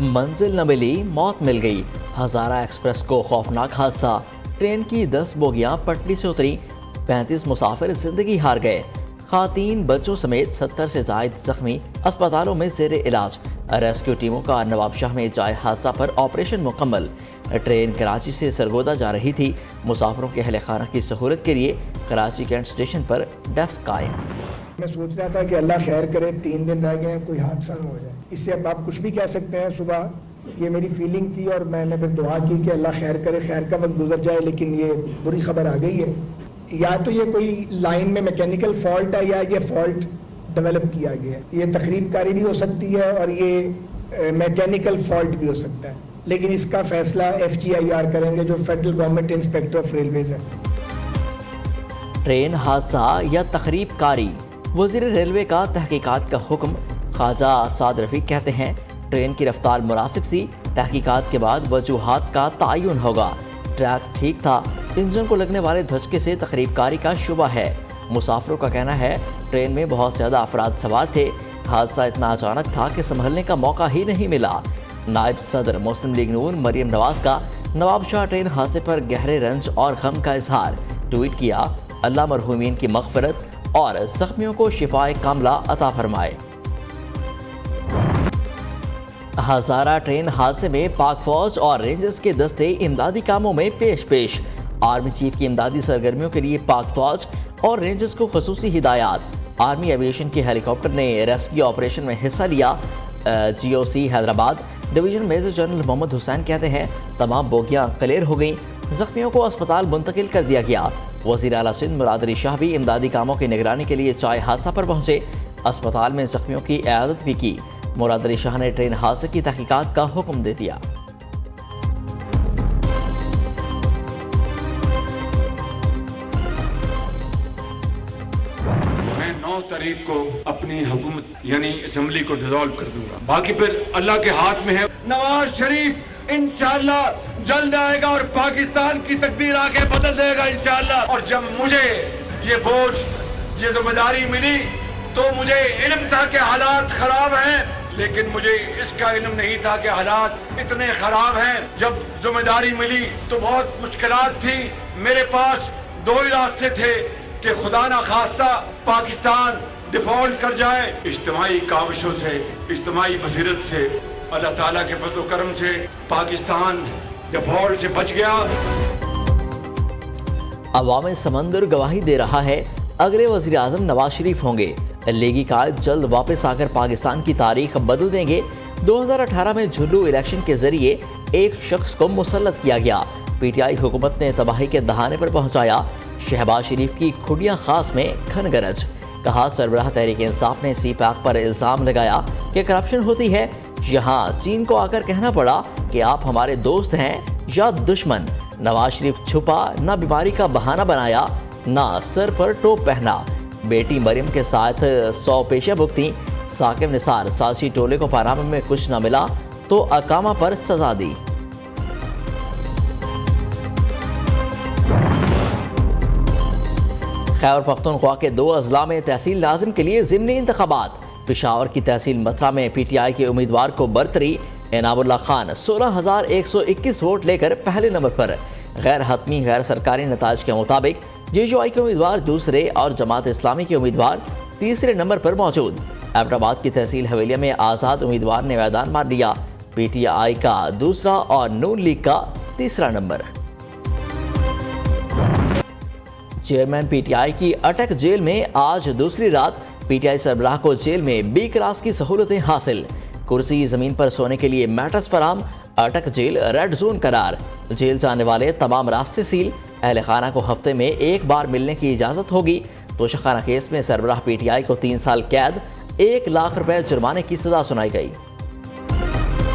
मंजिल न मिली, मौत मिल गई। हजारा एक्सप्रेस को खौफनाक हादसा। ट्रेन की 10 बोगियां पटरी से उतरी, 35 मुसाफिर जिंदगी हार गए। खातीन बच्चों समेत 70 से जायद जख्मी, अस्पतालों में जेर इलाज। रेस्क्यू टीमों का नवाबशाह में जाए हादसा पर ऑपरेशन मुकम्मल। ट्रेन कराची से सरगोदा जा रही थी। मुसाफिरों के अहले खाना की सहूलत के लिए कराची कैंट स्टेशन पर डेस्क कायम। मैं सोच रहा था कि अल्लाह खैर करे, 3 दिन रह गए, कोई हादसा न हो जाए। इससे अब आप कुछ भी कह सकते हैं। सुबह ये मेरी फीलिंग थी और मैंने फिर दुआ की कि अल्लाह खैर करे, खैर का वक्त गुजर जाए, लेकिन ये बुरी खबर आ गई है। या तो ये कोई लाइन में मैकेनिकल फॉल्ट है या ये फॉल्ट डेवलप किया गया है। ये तखरीबकारी भी हो सकती है और ये मैकेनिकल फॉल्ट भी हो सकता है, लेकिन इसका फैसला FGIR करेंगे, जो federal government inspector of railways है। ट्रेन हादसा या तखरीबकारी, वज़ीर रेलवे का तहकीकात का हुक्म। ख्वाजा साद रफीक कहते हैं ट्रेन की रफ्तार मुनासिब सी, तहकीकात के बाद वजूहात का तयन होगा। ट्रैक ठीक था, इंजन को लगने वाले धचके से तखरीबकारी का शुबा है। मुसाफिरों का कहना है ट्रेन में बहुत ज़्यादा अफराद सवार थे। हादसा इतना अचानक था कि संभलने का मौका ही नहीं मिला। नायब सदर मुस्लिम लीग नून मरियम नवाज का नवाबशाह ट्रेन हादसे पर गहरे रंज और गम का इजहार। ट्वीट किया, अल्लाह मरहूमीन की मग़फ़िरत और ज़ख्मियों को शिफाए कामला अता फरमाए। हजारा ट्रेन हादसे में पाक फौज और रेंजर्स के दस्ते इमदादी कामों में पेश। आर्मी चीफ की इमदादी सरगर्मियों के लिए पाक फौज और रेंजर्स को खसूसी हिदायत। आर्मी एविएशन के हेलीकॉप्टर ने रेस्क्यू ऑपरेशन में हिस्सा लिया। GOC Hyderabad division major general Mohammad Hussain कहते हैं तमाम बोगियां क्लियर हो गईं, जख्मियों को अस्पताल मुंतकिल कर दिया गया। वज़ीर आला सिंध मुराद अली शाह भी इमदादी कामों की निगरानी के लिए चाय हादसा पर पहुंचे। अस्पताल में जख्मियों की इयादत भी की। मुराद अली शाह ने ट्रेन हादसे की तहकीकात का हुक्म दे दिया। मैं 9 तारीख को अपनी हुकूमत यानी असेंबली को डिसॉल्व कर दूंगा। बाकी फिर अल्लाह के हाथ में है। नवाज शरीफ इंशाअल्लाह जल्द आएगा और पाकिस्तान की तकदीर आके बदल देगा इंशाअल्लाह। और जब मुझे ये बोझ, ये जिम्मेदारी मिली तो मुझे इल्म था कि हालात खराब हैं, लेकिन मुझे इसका इल्म नहीं था कि हालात इतने खराब हैं। जब जिम्मेदारी मिली तो बहुत मुश्किलात थी। मेरे पास 2 ही रास्ते थे कि खुदा ना खास्ता पाकिस्तान डिफॉल्ट कर जाए। इज्तिमाई काविशों से, इज्तिमाई बसीरत से, अल्लाह ताला के फज़्ल व करम से पाकिस्तान डिफॉल्ट से बच गया। अवाम समंदर गवाही दे रहा है अगले वज़ीर आज़म नवाज शरीफ होंगे। लीगी कायद जल्द वापस आकर पाकिस्तान की तारीख बदल देंगे। 2018 में झुल्लू इलेक्शन के जरिए एक शख्स को मुसल्लत किया गया। PTI हुकूमत ने तबाही के दहाने पर पहुंचाया। शहबाज शरीफ की खुडियां खास में खन गरज। कहा सरबराह तहरीक इंसाफ ने CPAC पर इल्ज़ाम लगाया कि करप्शन होती है। यहाँ चीन को आकर कहना पड़ा कि आप हमारे दोस्त हैं या दुश्मन। नवाज शरीफ छुपा, ना बीमारी का बहाना बनाया, ना सर पर टोप पहना। बेटी मरियम के साथ 100 पेशा भुगती। साकिब निसार साजिशी टोले को पानामा में कुछ न मिला तो अकामा पर सजा दी। खैबर पख्तूनख्वा के 2 अजला में तहसील नाज़िम के लिए ज़िमनी इंतखाबात। पेशावर की तहसील मथुरा में PTI के उम्मीदवार को बरतरी। इनामुल्लाह खान 16,121 वोट लेकर पहले नंबर पर। गैर हतमी गैर सरकारी नताज के मुताबिक JJY के उम्मीदवार दूसरे और जमात इस्लामी के उम्मीदवार तीसरे नंबर पर मौजूद। एबटाबाद की तहसील हवेलिया में आज़ाद उम्मीदवार ने मैदान मार लिया। PTI का दूसरा और नून लीग का तीसरा नंबर। चेयरमैन PTI की अटक जेल में आज दूसरी रात। PTI सरबराह को जेल में B क्लास की सहूलतें हासिल। कुर्सी जमीन पर सोने के लिए मैट्रेस फराम। अटक जेल रेड जोन करार। जेल जाने वाले तमाम रास्ते सील। अहले खाना को हफ्ते में 1 बार मिलने की इजाज़त होगी। तोशाखाना केस में सरबराह PTI को 3 साल कैद, 1 लाख रुपए जुर्माने की सजा सुनाई गई।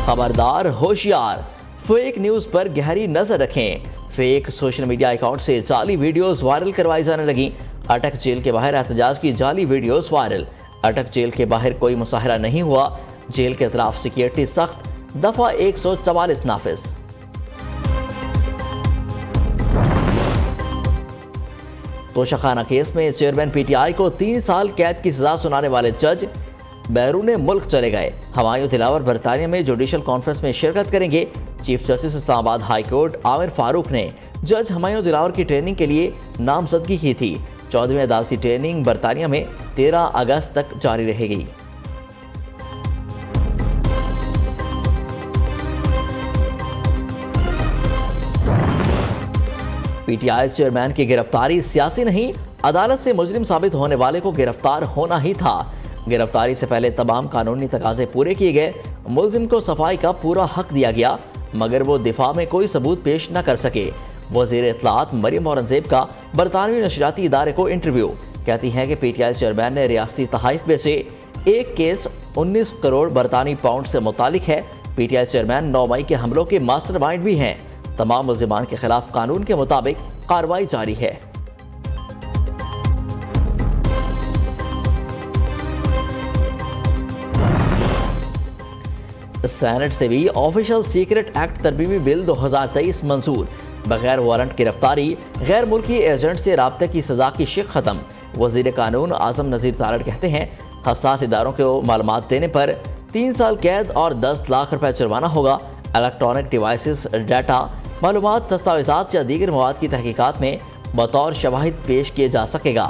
खबरदार, होशियार, फेक न्यूज़ पर गहरी नजर रखें। फेक सोशल मीडिया अकाउंट से जाली वीडियोस वायरल करवाई जाने लगी। अटक जेल के बाहर एहतजाज की जाली वीडियोस वायरल। अटक जेल के बाहर कोई मुजाहिरा नहीं हुआ। जेल के अतराफ सिक्योरिटी सख्त। दफा 144 नाफिज। तोशाखाना केस में चेयरमैन PTI को 3 साल कैद की सजा सुनाने वाले जज बैरून मुल्क चले गए। हुमायूं दिलावर बरतानिया में जुडिशल कॉन्फ्रेंस में शिरकत करेंगे। Chief justice Islamabad high court Aamir Farooq ने जज हुमायूं दिलावर की ट्रेनिंग के लिए नामजदगी की थी। 14वीं अदालती ट्रेनिंग बरतानिया में 13 अगस्त तक जारी रहेगी। पीटीआई चेयरमैन की गिरफ्तारी सियासी नहीं, अदालत से मुजरिम साबित होने वाले को गिरफ्तार होना ही था। गिरफ्तारी से पहले तमाम कानूनी तकाजे पूरे किए गए। मुलजिम को सफाई का पूरा हक दिया गया, मगर वो दिफा में कोई सबूत पेश न कर सके। वज़ीर इत्तलात मरियम औरंगजेब का बरतानवी नशरियाती इदारे को इंटरव्यू। कहती हैं कि पीटीआई चेयरमैन ने रियासती तहाइफ बेचे। एक केस 19 करोड़ बरतानी पाउंड से मुतालिक है। पीटीआई चेयरमैन 9 मई के हमलों के मास्टरमाइंड भी हैं। तमाम मुल्जिमान के खिलाफ कानून के मुताबिक कार्रवाई जारी है। सेनेट से भी ऑफिशियल सीक्रेट एक्ट तरमीमी बिल 2023 मंजूर। बगैर वारंट गिरफ्तारी, गैर मुल्की एजेंट से राब्ते की सजा की शिक खत्म। वजीर कानून आजम नज़ीर तारड़ कहते हैं, हसास इदारों को मालूमात देने पर 3 साल कैद और 10 लाख रुपए जुर्माना होगा। इलेक्ट्रॉनिक डिवाइसेस, डाटा, मालूमात, दस्तावेजात या दीगर मवाद की तहकीकात में बतौर शवाहिद पेश किए जा सकेगा।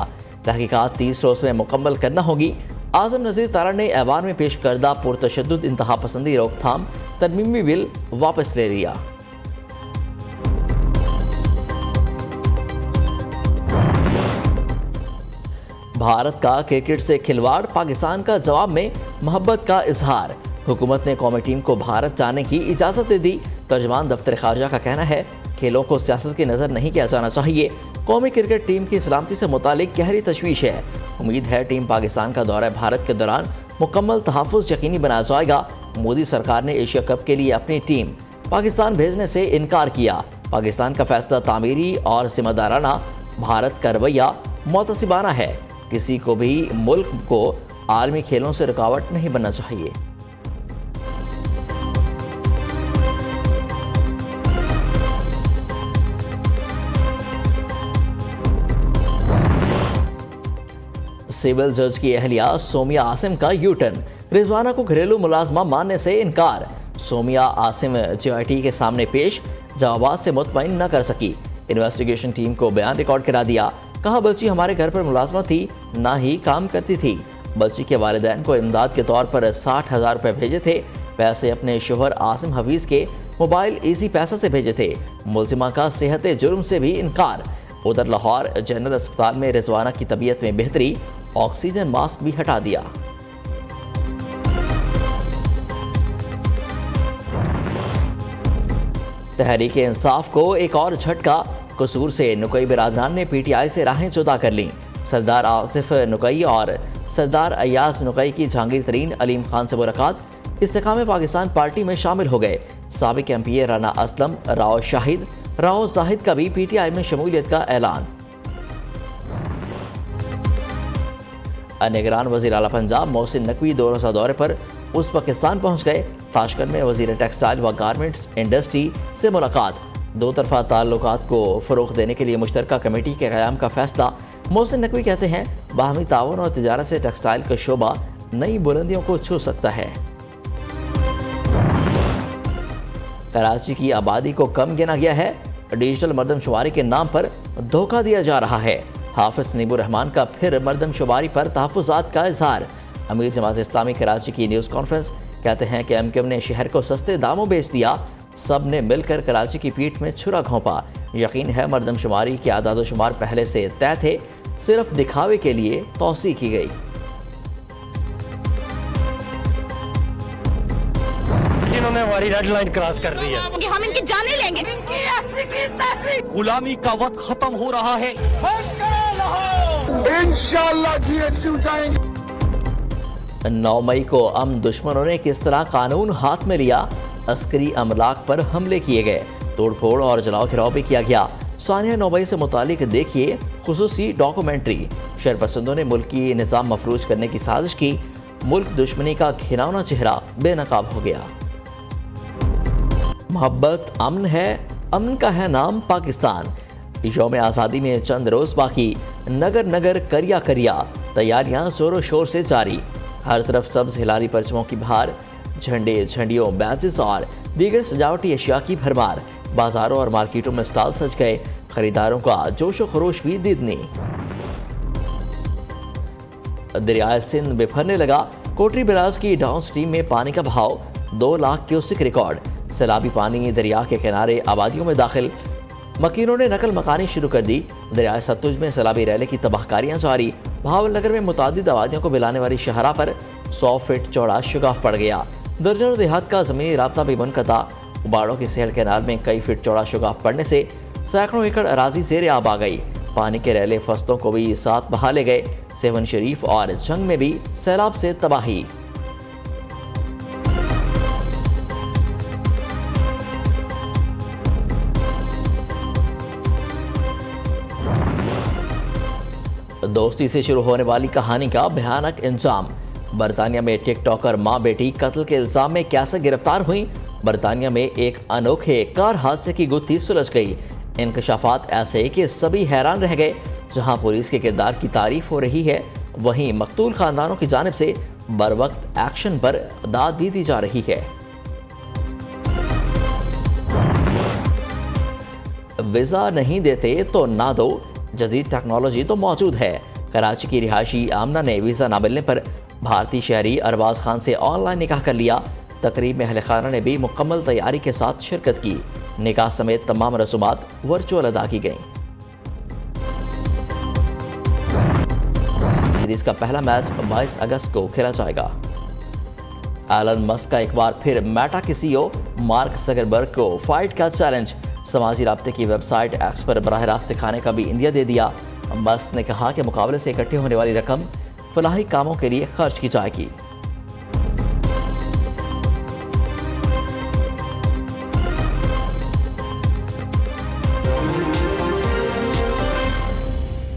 तहकीकात 30 रोज में मुकम्मल करना होगी। आजम नज़ीर तारड़ ने ऐवान में पेश करदा पुरतशद्दुद इंतहा पसंदी रोकथाम तरमीमी बिल वापस ले लिया। भारत का क्रिकेट से खिलवाड़, पाकिस्तान का जवाब में मोहब्बत का इजहार। हुकूमत ने कौमी टीम को भारत जाने की इजाज़त दे दी। तर्जमान दफ्तर खारजा का कहना है, खेलों को सियासत की नज़र नहीं किया जाना चाहिए। कौमी क्रिकेट टीम की सलामती से मुतालिक गहरी तशवीश है। उम्मीद है टीम पाकिस्तान का दौरा भारत के दौरान मुकम्मल तहफ़्फ़ुज़ यकीनी बनाया जाएगा। मोदी सरकार ने एशिया कप के लिए अपनी टीम पाकिस्तान भेजने से इनकार किया। पाकिस्तान का फैसला तामीरी और जिम्मेदाराना, भारत का रवैया मुतसिबाना है। किसी को भी मुल्क को आलमी खेलों से रुकावट नहीं बनना चाहिए। सिविल जज की अहलिया सोमिया आसिम का यू टर्न। रिजवाना को घरेलू मुलाजमा मानने से इनकार। सोमिया आसिम JIT के सामने पेश, जवाबात से मुतमईन न कर सकी। इन्वेस्टिगेशन टीम को बयान रिकॉर्ड करा दिया। कहा, बच्ची हमारे घर पर मुलाजमा थी, ना ही काम करती थी। बच्ची के वालिदैन को इमदाद के तौर पर 60,000 रुपये भेजे थे। पैसे अपने शोहर आसिम हफीज के मोबाइल इजी पैसा से भेजे थे। मुलजिमा का सेहत जुर्म से भी इनकार। उधर लाहौर जनरल अस्पताल में रिजवाना की तबीयत में बेहतरी, ऑक्सीजन मास्क भी हटा दिया। तहरीक इंसाफ को एक और झटका। कसूर से नुकई बिरादरान ने PTI से राहें जुदा कर लीं। सरदार आसिफ नुकई और सरदार अयाज नुकई की जहांगीर तरीन अलीम खान से मुलाकात। इस्तेकाम पाकिस्तान पार्टी में शामिल हो गए। साबिक MPA राना असलम, राव जाहिद का भी PTI में शमूलियत का ऐलान। निगरान वज़ीर आला पंजाब मोहसिन नकवी 2 रोज़ा दौरे पर उज़्बेकिस्तान पहुंच गए। ताशकंद में वज़ीर टेक्सटाइल व गारमेंट्स इंडस्ट्री से मुलाकात। 2 तरफ़ा ताल्लुकात को फ़रोग़ देने के लिए मुश्तरका कमेटी के क़याम का फैसला। मोहसिन नकवी कहते हैं, बाहमी ताउन और तिजारत से टेक्सटाइल का शोबा नई बुलंदियों को छू सकता है। कराची की आबादी को कम गिना गया है। डिजिटल मरदमशुमारी के नाम पर धोखा दिया जा रहा है। हाफिज नीबुर रहमान का फिर मरदमशुमारी पर तहफ़्फ़ुज़ात का इजहार। अमीर जमात इस्लामी कराची की न्यूज़ कॉन्फ्रेंस। कहते हैं कि MQM ने शहर को सस्ते दामों बेच दिया। सब ने मिलकर कराची की पीठ में छुरा घोंपा। यकीन है मरदमशुमारी के आदाद-ओ-शुमार पहले से तय थे, सिर्फ दिखावे के लिए तौसी की गई। जिन्होंने हमारी रेड लाइन क्रॉस कर दी है, कि हम इनकी जाने लेंगे। गुलामी का वक्त खत्म हो रहा है। इंशाअल्लाह GHQ जाएंगे। 9 मई को अमन दुश्मनों ने किस तरह कानून हाथ में लिया। अस्करी अमलाक पर हमले किए गए, तोड़फोड़ और जलाओ घिराव भी किया गया। सानिया 9 मई से मुतालिक देखिए खुसूसी डॉक्यूमेंट्री। शरपसंदों ने मुल्क की निज़ाम मफरूज करने की साजिश की। मुल्क दुश्मनी का घिनौना चेहरा बेनकाब हो गया। मोहब्बत अमन है, अमन का है नाम पाकिस्तान। यौम आज़ादी में चंद रोज़ बाकी, नगर नगर करिया करिया, तैयारियां जोरों शोर से जारी। हर तरफ सब्ज हिलारी परचमों की बहार, झंडे, झंडियों, बैचेस और दीगर सजावटी अशिया की भरमार। बाजारों और मार्केटों में स्टॉल सज गए, खरीदारों का जोश व खरोश भी दीदनी। दरियाए सिंध बिफरने लगा, कोटरी बैराज की डाउन स्ट्रीम में पानी का बहाव 2 लाख क्यूसेक रिकॉर्ड। सैलाबी पानी दरिया के किनारे आबादियों में दाखिल, मकीनों ने नकल मकानी शुरू कर दी। दरियाए सतलुज में सैलाबी रैली की तबाहकारियां जारी। बहावलनगर में मुतादिद आबादियों को मिलाने वाली शहरा पर 100 फीट चौड़ा शुगाफ पड़ गया। दर्जनों देहात का जमीनी राब्ता भी मुनक़ता। उबाड़ों की सेहल कैनाल में कई फीट चौड़ा शुगाफ पड़ने से सैकड़ों एकड़ अराजी ज़ेरे आब आ गई। पानी के रैले फसलों को भी साथ बहा ले गए। सेवन शरीफ और जंग में भी सैलाब से तबाही। दोस्ती से शुरू होने वाली कहानी का भयानक इंजाम। बरतानिया में टिकटॉकर मां बेटी कत्ल के इल्जाम में कैसे गिरफ्तार हुई। बरतानिया में एक अनोखे कार हादसे की गुत्थी सुलझ गई। इंकशाफात ऐसे कि सभी हैरान रह गए। जहां पुलिस के किरदार की तारीफ हो रही है, वहीं मकतूल खानदानों की जानिब से बरवक्त एक्शन पर दाद भी दी जा रही है। वीजा नहीं देते तो ना दो, जदीद टेक्नोलॉजी तो मौजूद है। कराची की रिहायशी आमना ने वीज़ा न मिलने पर भारतीय शहरी अरबाज खान से ऑनलाइन निकाह कर लिया। तकरीब में अहले खाना ने भी मुकम्मल तैयारी के साथ शिरकत की। निकाह समेत तमाम रसूमात वर्चुअल अदा की गईं। सीरीज का पहला मैच 22 अगस्त को खेला जाएगा। एलन मस्क का एक बार फिर मेटा के सीईओ मार्क ज़करबर्ग को फाइट का चैलेंज। समाजी राब्ते की वेबसाइट एक्स पर बराह रास्त दिखाने का भी इंदिया दे दिया। मस्क ने कहा कि मुकाबले से इकट्ठी होने वाली रकम फलाही कामों के लिए खर्च की जाएगी।